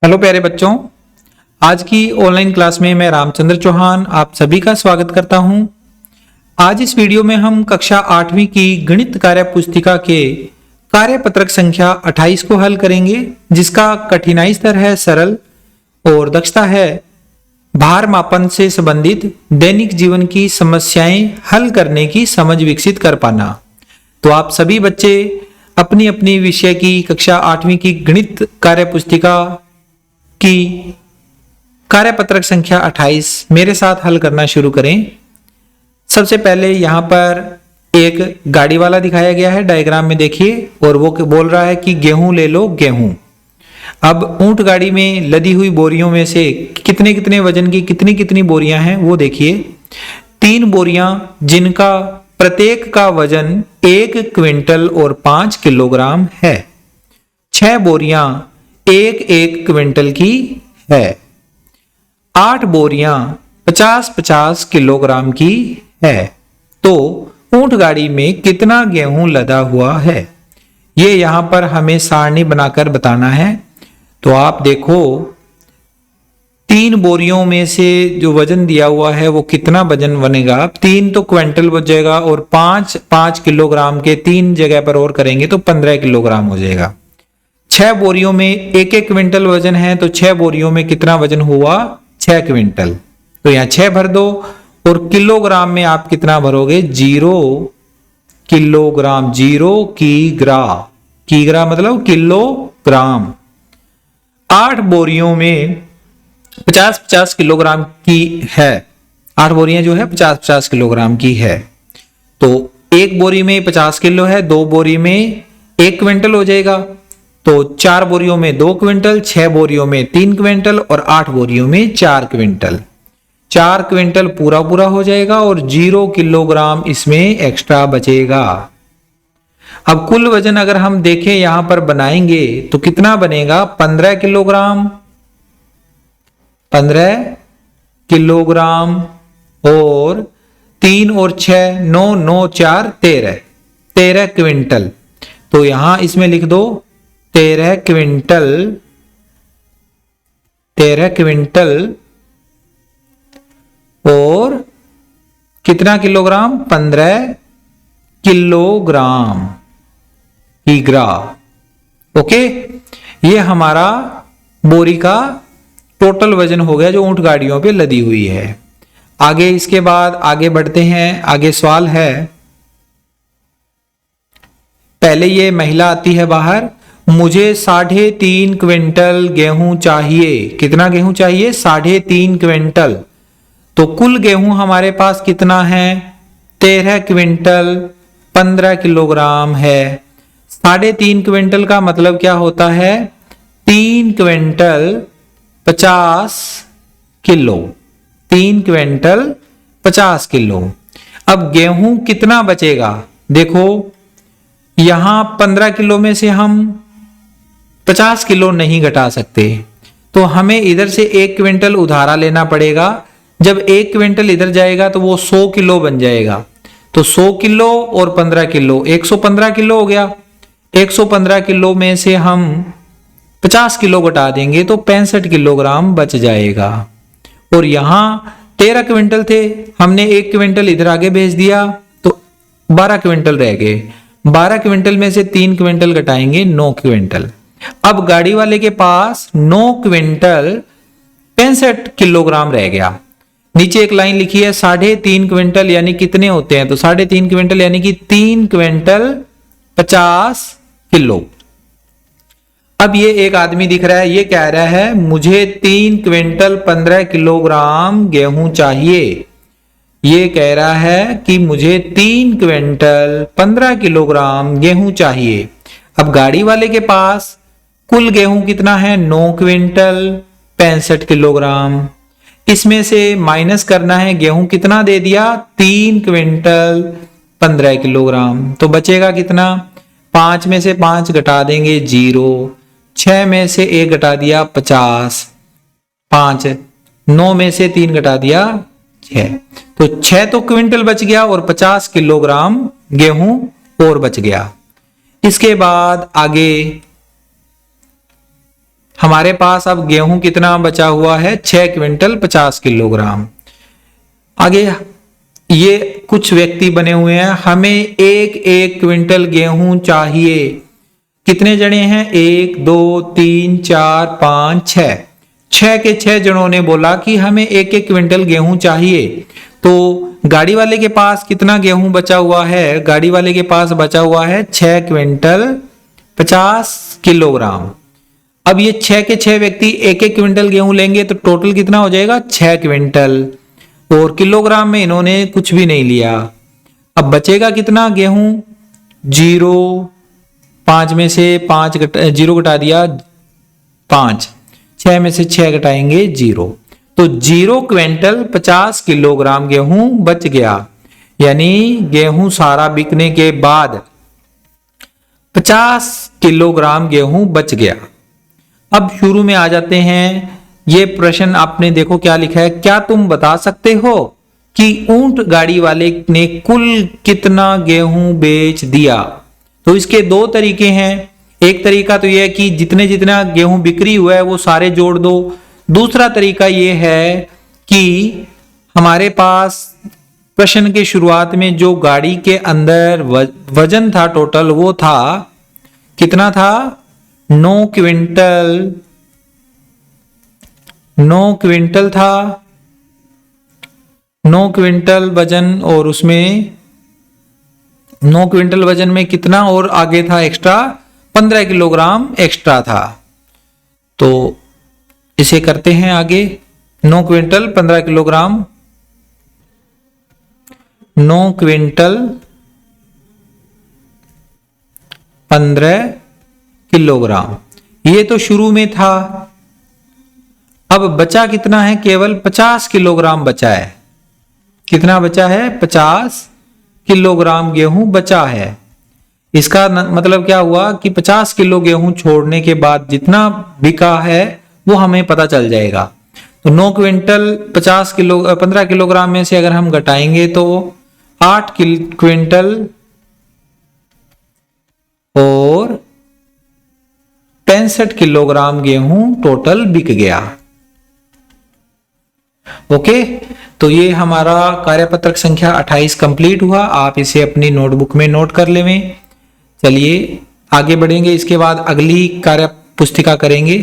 Hello प्यारे बच्चों, आज की ऑनलाइन क्लास में मैं रामचंद्र चौहान आप सभी का स्वागत करता हूं। आज इस वीडियो में हम कक्षा 8वीं की गणित कार्य पुस्तिका के कार्यपत्रक संख्या 28 को हल करेंगे, जिसका कठिनाई स्तर है सरल और दक्षता है भार मापन से संबंधित दैनिक जीवन की समस्याएं हल करने की समझ विकसित कर पाना। तो आप सभी बच्चे अपनी अपनी विषय की कक्षा 8वीं की गणित कार्य पुस्तिका की कार्यपत्रक संख्या 28 मेरे साथ हल करना शुरू करें। सबसे पहले यहां पर एक गाड़ी वाला दिखाया गया है, डायग्राम में देखिए, और वो बोल रहा है कि गेहूं ले लो गेहूं। अब ऊंट गाड़ी में लदी हुई बोरियों में से कितने कितने वजन की कितनी कितनी बोरियां हैं वो देखिए। 3 बोरियां जिनका प्रत्येक का वजन 1 क्विंटल और 5 किलोग्राम है। 6 बोरियां 1 क्विंटल की है। 8 बोरियां 50-50 किलोग्राम की है। तो ऊंट गाड़ी में कितना गेहूं लदा हुआ है, ये यहां पर हमें सारणी बनाकर बताना है। तो आप देखो, 3 बोरियों में से जो वजन दिया हुआ है वो कितना वजन बनेगा। 3 तो क्विंटल बचेगा और 5 किलोग्राम के 3 जगह पर और करेंगे तो 15 किलोग्राम हो जाएगा। 6 बोरियों में 1 क्विंटल वजन है, तो 6 बोरियों में कितना वजन हुआ, 6 क्विंटल। तो यहां 6 भर दो और किलोग्राम में आप कितना भरोगे, 0 किलोग्राम। 0 किग्रा मतलब किलोग्राम। 8 बोरियों में 50-50 किलोग्राम की है। 8 बोरियां जो है 50-50 किलोग्राम की है। तो एक बोरी में 50 किलो है, 2 बोरी में 1 क्विंटल हो जाएगा। तो 4 बोरियों में 2 क्विंटल, 6 बोरियों में 3 क्विंटल और 8 बोरियों में 4 क्विंटल। 4 क्विंटल पूरा हो जाएगा और 0 किलोग्राम इसमें एक्स्ट्रा बचेगा। अब कुल वजन अगर हम देखें यहां पर बनाएंगे तो कितना बनेगा, 15 किलोग्राम। 15 किलोग्राम और 3 और 6 9 9 4 13 क्विंटल। तो यहां इसमें लिख दो 13 क्विंटल और कितना किलोग्राम, 15 किलोग्राम किग्रा। ओके, ये हमारा बोरी का टोटल वजन हो गया जो ऊंट गाड़ियों पे लदी हुई है। आगे इसके बाद आगे बढ़ते हैं। आगे सवाल है, पहले ये महिला आती है बाहर, मुझे 3.5 क्विंटल गेहूं चाहिए। कितना गेहूं चाहिए, 3.5 क्विंटल। तो कुल गेहूं हमारे पास कितना है, 13 क्विंटल 15 किलोग्राम है। 3.5 क्विंटल का मतलब क्या होता है, 3 क्विंटल 50 किलो। 3 quintal 50 kilo. अब गेहूं कितना बचेगा, देखो यहां 15 किलो में से हम 50 किलो नहीं घटा सकते, तो हमें इधर से 1 क्विंटल उधारा लेना पड़ेगा। जब 1 क्विंटल इधर जाएगा तो वो 100 किलो बन जाएगा। तो 100 किलो और 15 किलो 115 किलो हो गया। 115 किलो में से हम 50 किलो घटा देंगे तो 65 किलोग्राम बच जाएगा। और यहां 13 क्विंटल थे, हमने 1 क्विंटल इधर आगे भेज दिया तो 12 क्विंटल रह गए। 12 क्विंटल में से 3 क्विंटल घटाएंगे, 9 क्विंटल। अब गाड़ी वाले के पास 9 क्विंटल 65 किलोग्राम रह गया। नीचे एक लाइन लिखी है, 3.5 क्विंटल यानी कितने होते हैं, तो 3.5 क्विंटल यानी कि 3 क्विंटल 50 किलो। अब ये एक आदमी दिख रहा है, ये कह रहा है मुझे 3 क्विंटल 15 किलोग्राम गेहूं चाहिए। ये कह रहा है कि मुझे 3 क्विंटल 15 किलोग्राम गेहूं चाहिए। अब गाड़ी वाले के पास कुल गेहूं कितना है, 9 क्विंटल 65 किलोग्राम। इसमें से माइनस करना है, गेहूं कितना दे दिया, 3 क्विंटल 15 किलोग्राम। तो बचेगा कितना, 5 में से 5 घटा देंगे 0, 6 में से 1 घटा दिया 50, 5, 9 में से 3 घटा दिया 6। तो 6 तो क्विंटल बच गया और 50 किलोग्राम गेहूं और बच गया। इसके बाद आगे हमारे पास अब गेहूं कितना बचा हुआ है, 6 क्विंटल 50 किलोग्राम। आगे ये कुछ व्यक्ति बने हुए हैं, हमें एक एक क्विंटल गेहूं चाहिए। कितने जने हैं, 1 2 3 4 5 6, 6 के 6 जनों ने बोला कि हमें एक एक क्विंटल गेहूं चाहिए। तो गाड़ी वाले के पास कितना गेहूं बचा हुआ है, गाड़ी वाले के पास बचा हुआ है 6 क्विंटल 50 किलोग्राम। अब ये 6 के 6 व्यक्ति एक एक क्विंटल गेहूं लेंगे तो टोटल कितना हो जाएगा, 6 क्विंटल, और किलोग्राम में इन्होंने कुछ भी नहीं लिया। अब बचेगा कितना गेहूं, 0, 5 में से 5 0 घटा दिया 5, 6 में से 6 घटाएंगे 0, तो 0 क्विंटल 50 किलोग्राम गेहूं बच गया। यानी गेहूं सारा बिकने के बाद 50 किलोग्राम गेहूं बच गया। अब शुरू में आ जाते हैं। ये प्रश्न आपने देखो क्या लिखा है, क्या तुम बता सकते हो कि ऊंट गाड़ी वाले ने कुल कितना गेहूं बेच दिया। तो इसके दो तरीके हैं। एक तरीका तो यह है कि जितने जितना गेहूं बिक्री हुआ है वो सारे जोड़ दो। दूसरा तरीका यह है कि हमारे पास प्रश्न के शुरुआत में जो गाड़ी के अंदर वजन था टोटल, वो था कितना था, 9 क्विंटल था, 9 क्विंटल वजन, और उसमें 9 क्विंटल वजन में कितना और आगे था एक्स्ट्रा, 15 किलोग्राम एक्स्ट्रा था। तो इसे करते हैं आगे, 9 क्विंटल 15 किलोग्राम, 9 क्विंटल 15 किलोग्राम, ये तो शुरू में था। अब बचा कितना है, केवल 50 किलोग्राम बचा है। कितना बचा है, 50 किलोग्राम गेहूं बचा है। इसका मतलब क्या हुआ कि 50 किलो गेहूं छोड़ने के बाद जितना बिका है वो हमें पता चल जाएगा। तो 9 क्विंटल 15 किलोग्राम में से अगर हम घटाएंगे तो 8 क्विंटल और 65 किलोग्राम गेहूं टोटल बिक गया। ओके, तो ये हमारा कार्यपत्रक संख्या 28 कंप्लीट हुआ। आप इसे अपनी नोटबुक में नोट कर लें। चलिए आगे बढ़ेंगे, इसके बाद अगली कार्य पुस्तिका करेंगे।